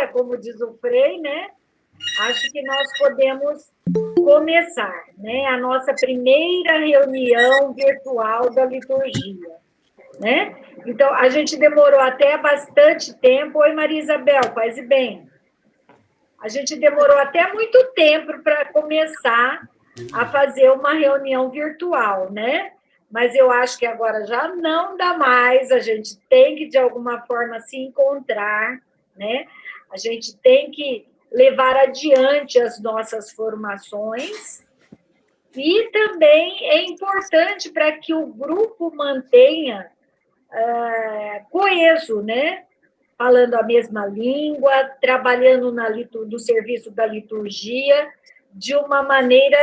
agora, como diz o Frei, né? Acho que nós podemos começar, né? A nossa primeira reunião virtual da liturgia, né? Então, a gente demorou até bastante tempo. Oi, Maria Isabel, paz e bem. A gente demorou até muito tempo para começar a fazer uma reunião virtual, né? Mas eu acho que agora já não dá mais, a gente tem que, de alguma forma, se encontrar, né? A gente tem que levar adiante as nossas formações e também é importante para que o grupo mantenha coeso, né? Falando a mesma língua, trabalhando no serviço da liturgia, de uma maneira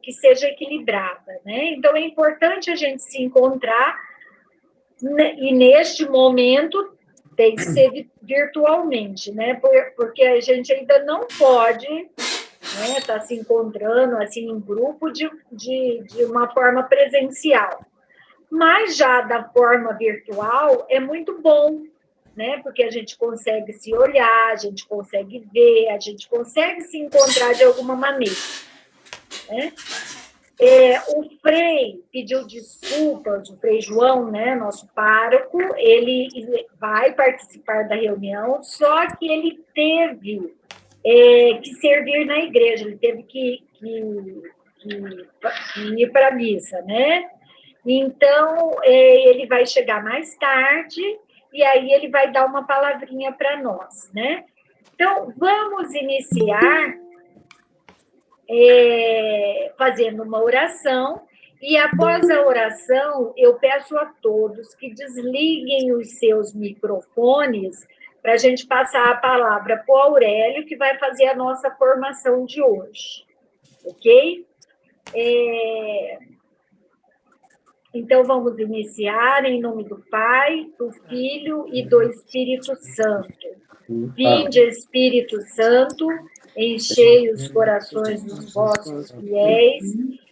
que seja equilibrada, né? Então, é importante a gente se encontrar, e neste momento tem que ser virtualmente, né? Porque a gente ainda não pode, né, estar se encontrando assim em grupo de uma forma presencial. Mas já da forma virtual é muito bom, né? Porque a gente consegue se olhar, a gente consegue ver, a gente consegue se encontrar de alguma maneira, né? O Frei pediu desculpas, o Frei João, né, nosso pároco, ele vai participar da reunião, só que ele teve que servir na igreja, ele teve que ir para a missa, né? Então, ele vai chegar mais tarde e aí ele vai dar uma palavrinha para nós, né? Então, vamos iniciar fazendo uma oração e após a oração, eu peço a todos que desliguem os seus microfones para a gente passar a palavra para o Aurélio, que vai fazer a nossa formação de hoje, ok? Então, vamos iniciar em nome do Pai, do Filho e do Espírito Santo. Vinde, Espírito Santo, enchei os corações dos vossos fiéis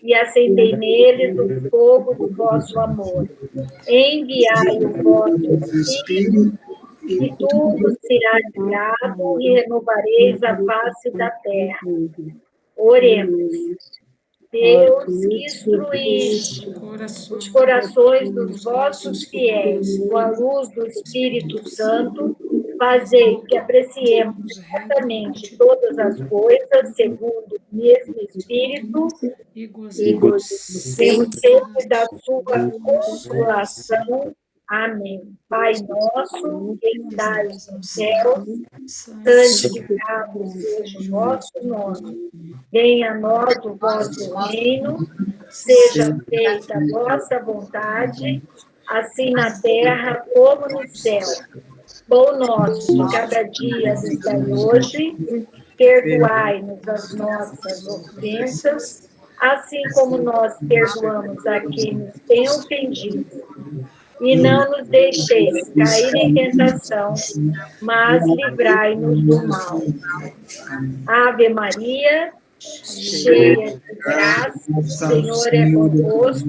e acendei neles o fogo do vosso amor. Enviai o vosso Espírito, e tudo será criado e renovareis a face da terra. Oremos. Deus, que instruíste os corações dos vossos fiéis com a luz do Espírito Santo, fazei que apreciemos retamente todas as coisas segundo o mesmo Espírito e gozemos sempre da sua consolação. Amém. Pai nosso, que estais no céu, santificado seja o vosso nome. Venha a nós o vosso reino, seja feita a vossa vontade, assim na terra como no céu. Pão nosso de cada dia nos dai hoje, perdoai-nos as nossas ofensas, assim como nós perdoamos a quem nos tem ofendido. E não nos deixeis cair em tentação, mas livrai-nos do mal. Ave Maria, cheia de graça, o Senhor é convosco,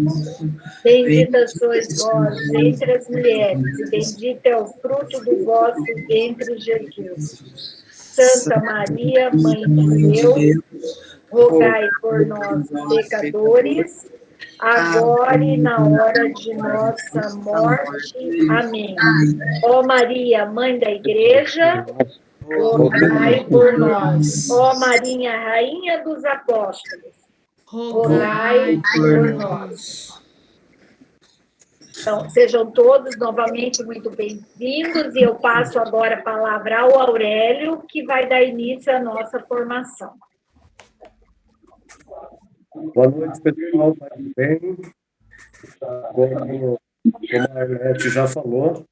bendita sois vós entre as mulheres, e bendito é o fruto do vosso ventre, Jesus. Santa Maria, Mãe de Deus, rogai por nós, pecadores, agora e na hora de nossa morte. Amém. Ó Maria, Mãe da Igreja, rogai por nós. Ó Maria, Rainha dos Apóstolos, rogai por nós. Então, sejam todos novamente muito bem-vindos, e eu passo agora a palavra ao Aurélio, que vai dar início à nossa formação. Boa noite, pessoal. Tudo bem? Como a Arlete já falou,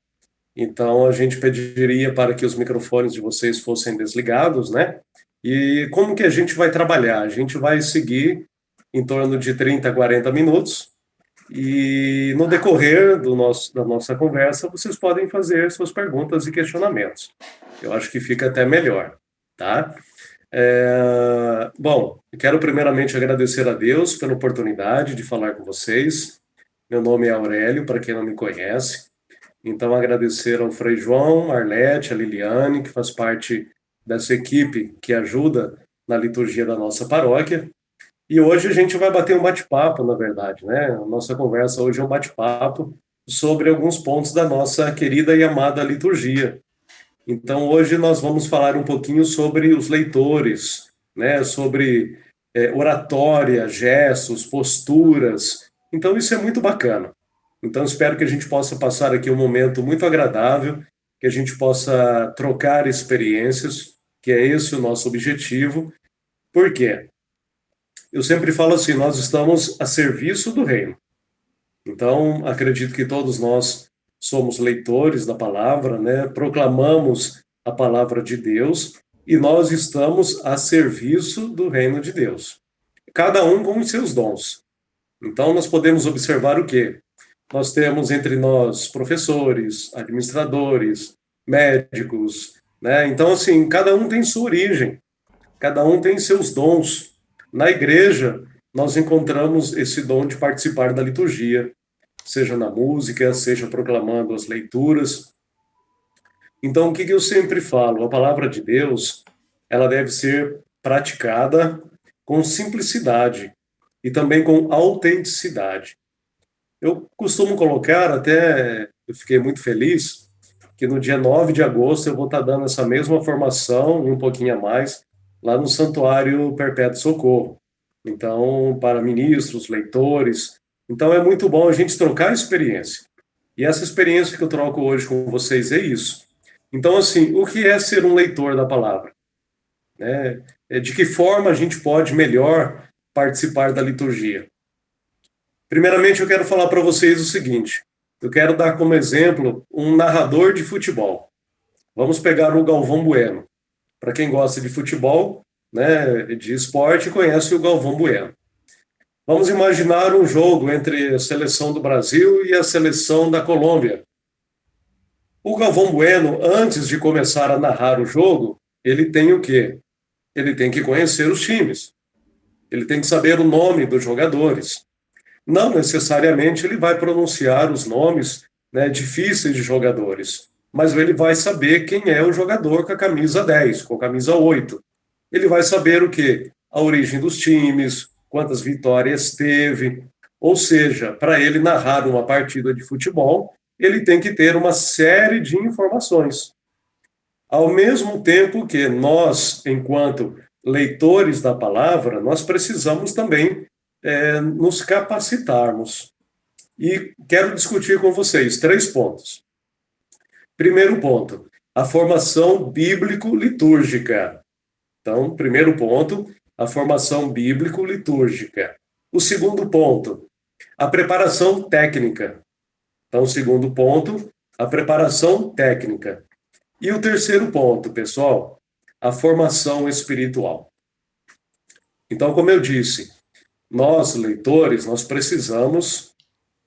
então a gente pediria para que os microfones de vocês fossem desligados, né? E como que a gente vai trabalhar? A gente vai seguir em torno de 30 a 40 minutos e no decorrer da nossa conversa vocês podem fazer suas perguntas e questionamentos. Eu acho que fica até melhor, tá? Bom, quero primeiramente agradecer a Deus pela oportunidade de falar com vocês. Meu nome é Aurélio, para quem não me conhece. Então, agradecer ao Frei João, a Arlete, a Liliane, que faz parte dessa equipe que ajuda na liturgia da nossa paróquia. E hoje a gente vai bater um bate-papo, na verdade, né? A nossa conversa hoje é um bate-papo sobre alguns pontos da nossa querida e amada liturgia. Então, hoje nós vamos falar um pouquinho sobre os leitores, né? Sobre oratória, gestos, posturas. Então, isso é muito bacana. Então, espero que a gente possa passar aqui um momento muito agradável, que a gente possa trocar experiências, que é esse o nosso objetivo. Por quê? Eu sempre falo assim, nós estamos a serviço do reino. Então, acredito que todos nós somos leitores da palavra, né? Proclamamos a palavra de Deus e nós estamos a serviço do reino de Deus. Cada um com os seus dons. Então, nós podemos observar o quê? Nós temos entre nós professores, administradores, médicos, né? Então, assim, cada um tem sua origem, cada um tem seus dons. Na igreja, nós encontramos esse dom de participar da liturgia, seja na música, seja proclamando as leituras. Então, o que eu sempre falo? A palavra de Deus, ela deve ser praticada com simplicidade e também com autenticidade. Eu costumo colocar, até eu fiquei muito feliz, que no dia 9 de agosto eu vou estar dando essa mesma formação, e um pouquinho a mais, lá no Santuário Perpétuo Socorro. Então, para ministros, leitores. Então, é muito bom a gente trocar experiência. E essa experiência que eu troco hoje com vocês é isso. Então, assim, o que é ser um leitor da palavra? De que forma a gente pode melhor participar da liturgia? Primeiramente, eu quero falar para vocês o seguinte: eu quero dar como exemplo um narrador de futebol. Vamos pegar o Galvão Bueno. Para quem gosta de futebol, né, de esporte, conhece o Galvão Bueno. Vamos imaginar um jogo entre a seleção do Brasil e a seleção da Colômbia. O Galvão Bueno, antes de começar a narrar o jogo, ele tem o quê? Ele tem que conhecer os times. Ele tem que saber o nome dos jogadores. Não necessariamente ele vai pronunciar os nomes, né, difíceis de jogadores, mas ele vai saber quem é o jogador com a camisa 10, com a camisa 8. Ele vai saber o quê? A origem dos times, quantas vitórias teve. Ou seja, para ele narrar uma partida de futebol, ele tem que ter uma série de informações. Ao mesmo tempo que nós, enquanto leitores da palavra, nós precisamos também nos capacitarmos. E quero discutir com vocês 3 pontos. Primeiro ponto, a formação bíblico-litúrgica. Então, primeiro ponto, a formação bíblico-litúrgica. O segundo ponto, a preparação técnica. Então, segundo ponto, a preparação técnica. E o terceiro ponto, pessoal, a formação espiritual. Então, como eu disse, nós, leitores, nós precisamos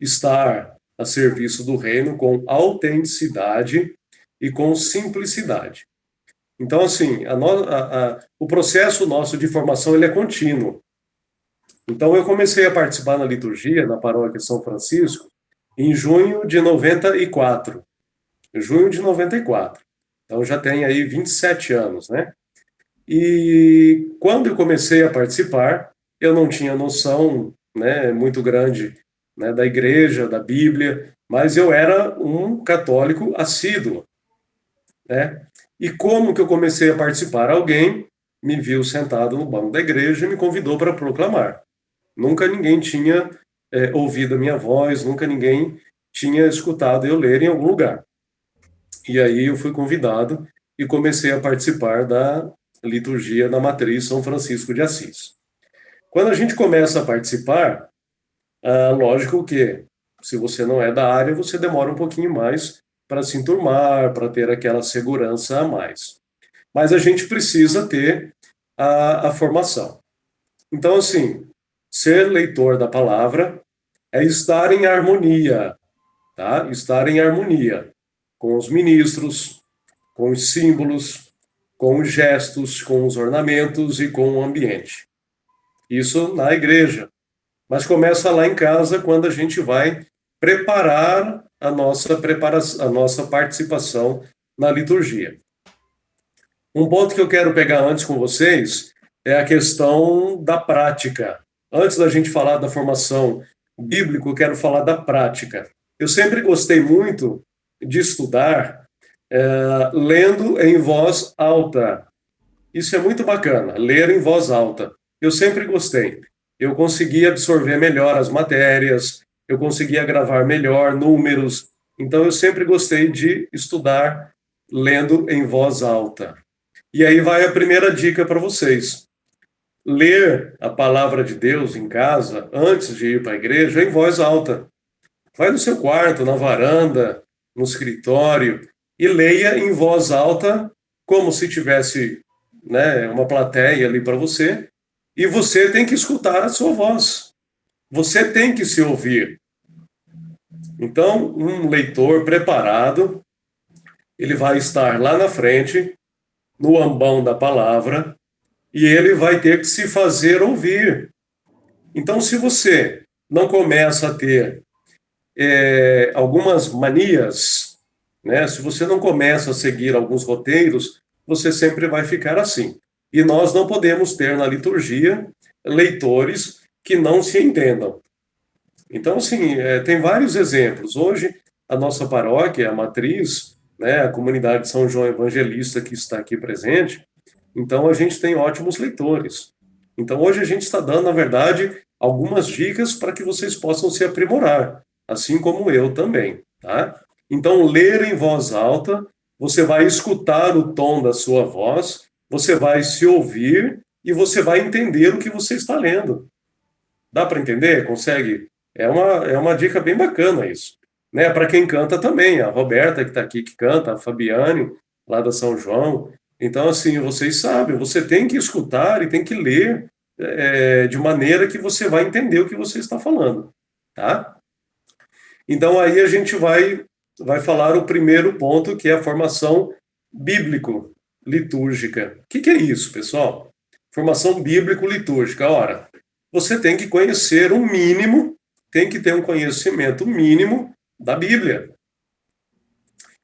estar a serviço do reino com autenticidade e com simplicidade. Então, assim, o processo nosso de formação ele é contínuo. Então, eu comecei a participar na liturgia, na paróquia São Francisco, em junho de 94. Junho de 94. Então, já tem aí 27 anos, né? E quando eu comecei a participar, eu não tinha noção, né, muito grande, né, da igreja, da Bíblia, mas eu era um católico assíduo, né? E como que eu comecei a participar? Alguém me viu sentado no banco da igreja e me convidou para proclamar. Nunca ninguém tinha ouvido a minha voz, nunca ninguém tinha escutado eu ler em algum lugar. E aí eu fui convidado e comecei a participar da liturgia da Matriz São Francisco de Assis. Quando a gente começa a participar, lógico que, se você não é da área, você demora um pouquinho mais para se enturmar, para ter aquela segurança a mais. Mas a gente precisa ter a formação. Então, assim, ser leitor da palavra é estar em harmonia, tá? Estar em harmonia com os ministros, com os símbolos, com os gestos, com os ornamentos e com o ambiente. Isso na igreja. Mas começa lá em casa, quando a gente vai preparar a nossa preparação, a nossa participação na liturgia. Um ponto que eu quero pegar antes com vocês é a questão da prática. Antes da gente falar da formação bíblica, eu quero falar da prática. Eu sempre gostei muito de estudar lendo em voz alta. Isso é muito bacana, ler em voz alta. Eu sempre gostei. Eu conseguia absorver melhor as matérias, eu conseguia gravar melhor números. Então, eu sempre gostei de estudar lendo em voz alta. E aí vai a primeira dica para vocês. Ler a palavra de Deus em casa, antes de ir para a igreja, em voz alta. Vai no seu quarto, na varanda, no escritório, e leia em voz alta, como se tivesse, né, uma plateia ali para você, e você tem que escutar a sua voz. Você tem que se ouvir. Então, um leitor preparado, ele vai estar lá na frente, no ambão da palavra, e ele vai ter que se fazer ouvir. Então, se você não começa a ter algumas manias, né? Se você não começa a seguir alguns roteiros, você sempre vai ficar assim. E nós não podemos ter na liturgia leitores que não se entendam. Então, assim, tem vários exemplos. Hoje, a nossa paróquia, a matriz, né, a comunidade de São João Evangelista que está aqui presente, então a gente tem ótimos leitores. Então, hoje a gente está dando, na verdade, algumas dicas para que vocês possam se aprimorar, assim como eu também, tá? Então, ler em voz alta, você vai escutar o tom da sua voz, você vai se ouvir e você vai entender o que você está lendo. Dá para entender? Consegue? É uma dica bem bacana isso. Né? Para quem canta também, a Roberta que está aqui que canta, a Fabiane, lá da São João. Então, assim, vocês sabem, você tem que escutar e tem que ler de maneira que você vai entender o que você está falando, tá? Então, aí a gente vai falar o primeiro ponto, que é a formação bíblico-litúrgica. O que é isso, pessoal? Formação bíblico-litúrgica. Ora, você tem que conhecer um mínimo, tem que ter um conhecimento mínimo da Bíblia.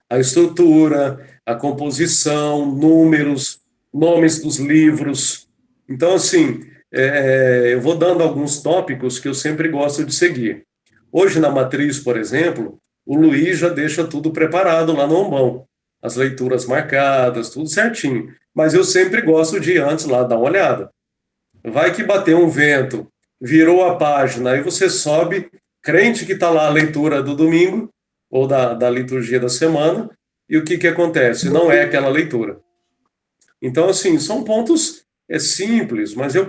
A estrutura, a composição, números, nomes dos livros. Então, assim, eu vou dando alguns tópicos que eu sempre gosto de seguir. Hoje, na matriz, por exemplo, o Luiz já deixa tudo preparado lá no ombão. As leituras marcadas, tudo certinho. Mas eu sempre gosto de ir antes lá dar uma olhada. Vai que bateu um vento, virou a página, aí você sobe, crente que está lá a leitura do domingo, ou da liturgia da semana, e o que acontece? Não é aquela leitura. Então, assim, são pontos simples, mas eu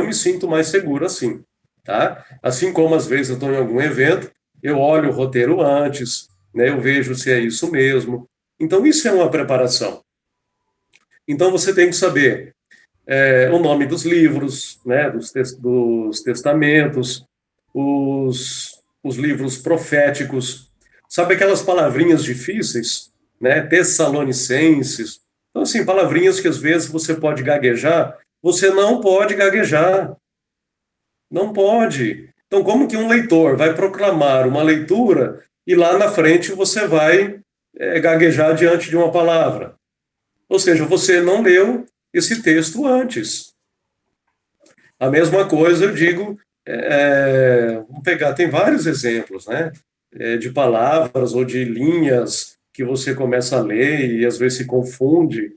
me sinto mais seguro assim, tá? Assim como às vezes eu estou em algum evento, eu olho o roteiro antes, né? Eu vejo se é isso mesmo. Então, isso é uma preparação. Então, você tem que saber o nome dos livros, né? Dos testamentos, os livros proféticos, sabe aquelas palavrinhas difíceis, né? Tessalonicenses. Então, assim, palavrinhas que às vezes você pode gaguejar, você não pode gaguejar. Não pode. Então, como que um leitor vai proclamar uma leitura e lá na frente você vai gaguejar diante de uma palavra? Ou seja, você não leu esse texto antes. A mesma coisa eu digo, vamos pegar, tem vários exemplos, né? De palavras ou de linhas que você começa a ler e às vezes se confunde.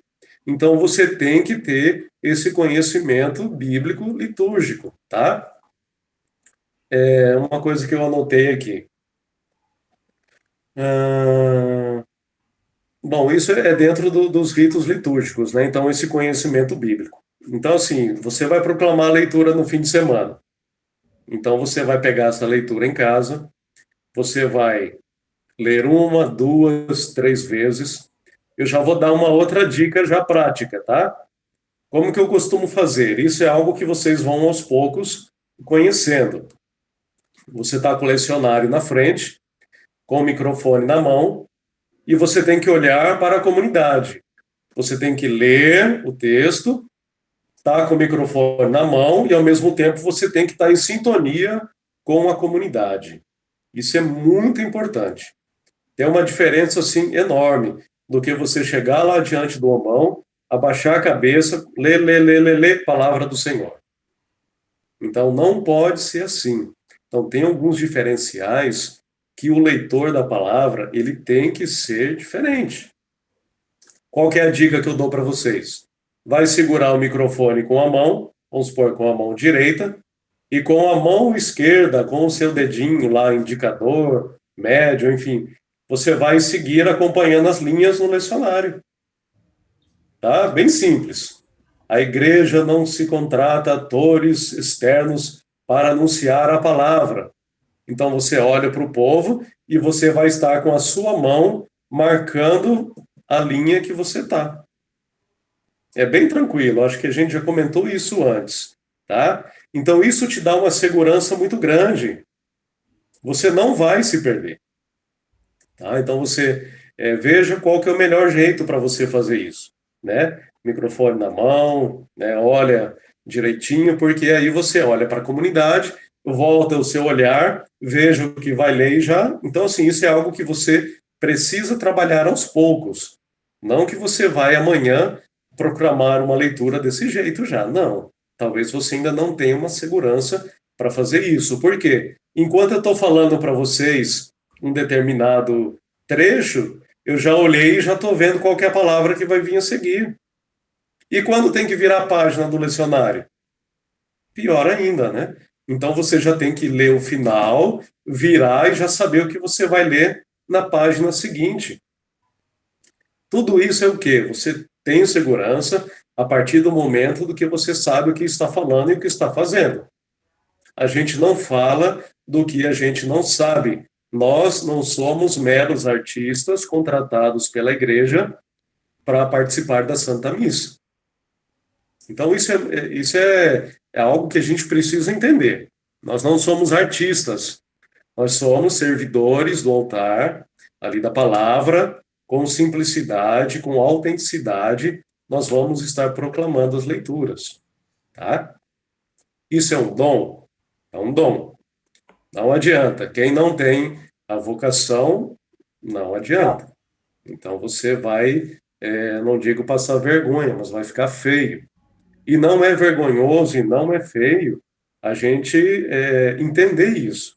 Então, você tem que ter esse conhecimento bíblico litúrgico, tá? É uma coisa que eu anotei aqui. Bom, isso é dentro dos ritos litúrgicos, né? Então, esse conhecimento bíblico. Então, assim, você vai proclamar a leitura no fim de semana. Então, você vai pegar essa leitura em casa, você vai ler uma, duas, três vezes. Eu já vou dar uma outra dica já prática, tá? Como que eu costumo fazer? Isso é algo que vocês vão aos poucos conhecendo. Você está com o lecionário na frente, com o microfone na mão, e você tem que olhar para a comunidade. Você tem que ler o texto, tá com o microfone na mão, e ao mesmo tempo você tem que estar em sintonia com a comunidade. Isso é muito importante. Tem uma diferença, assim, enorme do que você chegar lá diante do homão, abaixar a cabeça, ler, palavra do Senhor. Então, não pode ser assim. Então, tem alguns diferenciais que o leitor da palavra, ele tem que ser diferente. Qual que é a dica que eu dou para vocês? Vai segurar o microfone com a mão, vamos supor, com a mão direita, e com a mão esquerda, com o seu dedinho lá, indicador, médio, enfim, você vai seguir acompanhando as linhas no lecionário. Tá? Bem simples. A igreja não se contrata atores externos para anunciar a palavra. Então você olha para o povo e você vai estar com a sua mão marcando a linha que você está. É bem tranquilo, acho que a gente já comentou isso antes, tá? Então isso te dá uma segurança muito grande. Você não vai se perder, tá? Então você veja qual que é o melhor jeito para você fazer isso, né? Microfone na mão, né? Olha direitinho, porque aí você olha para a comunidade, volta o seu olhar, veja o que vai ler e já. Então, assim, isso é algo que você precisa trabalhar aos poucos. Não que você vai amanhã proclamar uma leitura desse jeito já. Não. Talvez você ainda não tenha uma segurança para fazer isso. Por quê? Enquanto eu estou falando para vocês um determinado trecho, eu já olhei e já estou vendo qual que é a palavra que vai vir a seguir. E quando tem que virar a página do lecionário? Pior ainda, né? Então você já tem que ler o final, virar e já saber o que você vai ler na página seguinte. Tudo isso é o quê? Você tem segurança a partir do momento do que você sabe o que está falando e o que está fazendo. A gente não fala do que a gente não sabe. Nós não somos meros artistas contratados pela igreja para participar da Santa Missa. Então, isso é algo que a gente precisa entender. Nós não somos artistas, nós somos servidores do altar, ali da palavra, com simplicidade, com autenticidade, nós vamos estar proclamando as leituras, tá? Isso é um dom? É um dom. Não adianta. Quem não tem a vocação, não adianta. Então você vai, não digo passar vergonha, mas vai ficar feio. E não é vergonhoso e não é feio a gente entender isso.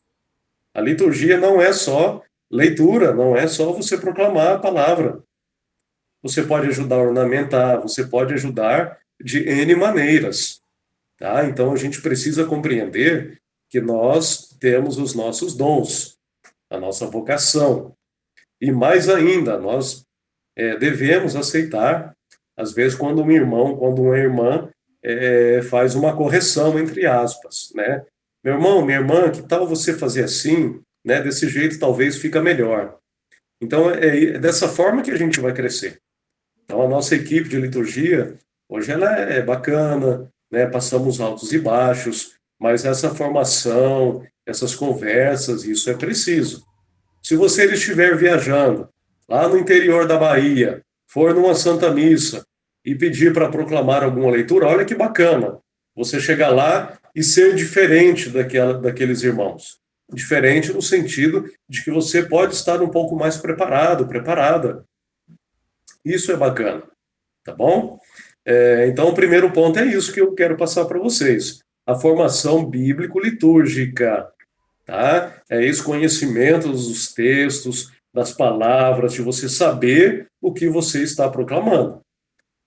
A liturgia não é só leitura, não é só você proclamar a palavra. Você pode ajudar a ornamentar, você pode ajudar de N maneiras. Tá? Então a gente precisa compreender que nós temos os nossos dons, a nossa vocação. E mais ainda, nós devemos aceitar, às vezes, quando um irmão, quando uma irmã faz uma correção, entre aspas, né? Meu irmão, minha irmã, que tal você fazer assim, né? Desse jeito talvez fica melhor. Então, é dessa forma que a gente vai crescer. Então, a nossa equipe de liturgia, hoje ela é bacana, né? Passamos altos e baixos, mas essa formação, essas conversas, isso é preciso. Se você estiver viajando lá no interior da Bahia, for numa Santa Missa e pedir para proclamar alguma leitura, olha que bacana. Você chegar lá e ser diferente daqueles irmãos. Diferente no sentido de que você pode estar um pouco mais preparado, preparada. Isso é bacana, tá bom? Então, o primeiro ponto é isso que eu quero passar para vocês. A formação bíblico-litúrgica, tá? É esse conhecimento dos textos, das palavras, de você saber o que você está proclamando.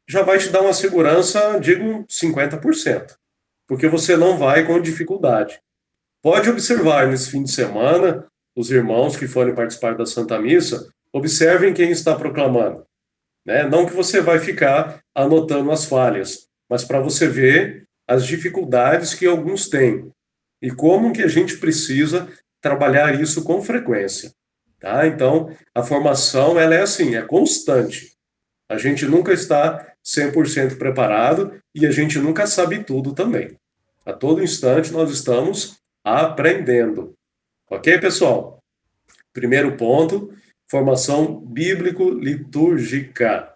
Já vai te dar uma segurança, digo, 50%, porque você não vai com dificuldade. Pode observar nesse fim de semana, os irmãos que forem participar da Santa Missa, observem quem está proclamando. Né? Não que você vai ficar anotando as falhas, mas para você ver as dificuldades que alguns têm e como que a gente precisa trabalhar isso com frequência, tá? Então, a formação, ela é assim, é constante. A gente nunca está 100% preparado e a gente nunca sabe tudo também. A todo instante nós estamos aprendendo. Ok, pessoal? Primeiro ponto, formação bíblico-litúrgica.